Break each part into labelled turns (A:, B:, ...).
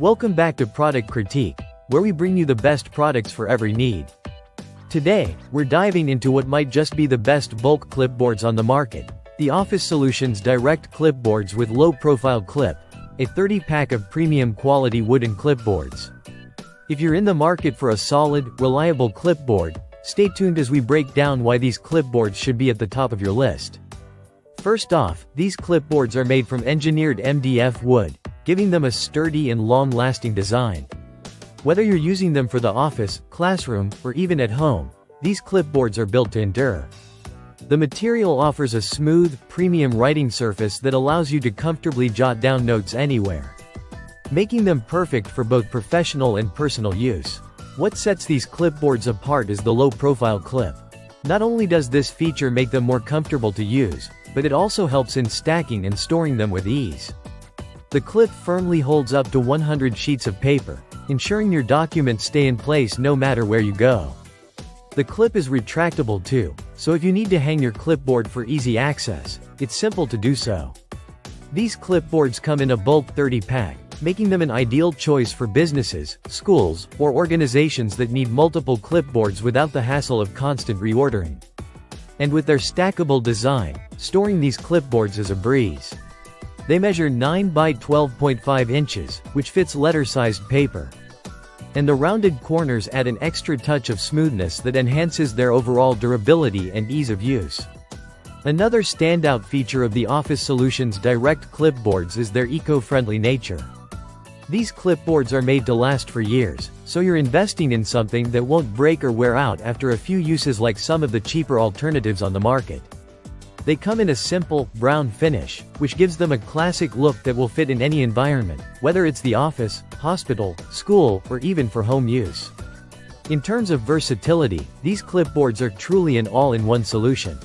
A: Welcome back to Product Critique, where we bring you the best products for every need. Today, we're diving into what might just be the best bulk clipboards on the market, the Office Solutions Direct Clipboards with low-profile clip, a 30-pack of premium quality wooden clipboards. If you're in the market for a solid, reliable clipboard, stay tuned as we break down why these clipboards should be at the top of your list. First off, these clipboards are made from engineered MDF wood, giving them a sturdy and long-lasting design. Whether you're using them for the office, classroom, or even at home, these clipboards are built to endure. The material offers a smooth, premium writing surface that allows you to comfortably jot down notes anywhere, making them perfect for both professional and personal use. What sets these clipboards apart is the low-profile clip. Not only does this feature make them more comfortable to use, but it also helps in stacking and storing them with ease. The clip firmly holds up to 100 sheets of paper, ensuring your documents stay in place no matter where you go. The clip is retractable too, so if you need to hang your clipboard for easy access, it's simple to do so. These clipboards come in a bulk 30-pack, making them an ideal choice for businesses, schools, or organizations that need multiple clipboards without the hassle of constant reordering. And with their stackable design, storing these clipboards is a breeze. They measure 9 by 12.5 inches, which fits letter-sized paper. And the rounded corners add an extra touch of smoothness that enhances their overall durability and ease of use. Another standout feature of the Office Solutions Direct Clipboards is their eco-friendly nature. These clipboards are made to last for years, so you're investing in something that won't break or wear out after a few uses like some of the cheaper alternatives on the market. They come in a simple, brown finish, which gives them a classic look that will fit in any environment, whether it's the office, hospital, school, or even for home use. In terms of versatility, these clipboards are truly an all-in-one solution.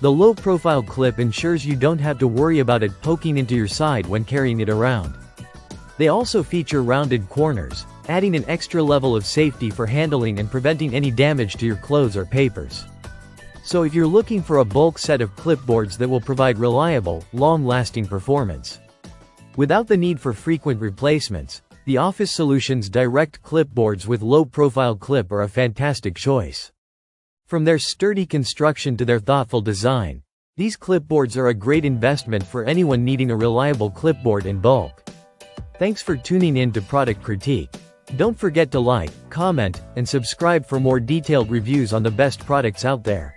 A: The low-profile clip ensures you don't have to worry about it poking into your side when carrying it around. They also feature rounded corners, adding an extra level of safety for handling and preventing any damage to your clothes or papers. So if you're looking for a bulk set of clipboards that will provide reliable, long-lasting performance without the need for frequent replacements, the Office Solutions Direct Clipboards with low-profile clip are a fantastic choice. From their sturdy construction to their thoughtful design, these clipboards are a great investment for anyone needing a reliable clipboard in bulk. Thanks for tuning in to Product Critique. Don't forget to like, comment, and subscribe for more detailed reviews on the best products out there.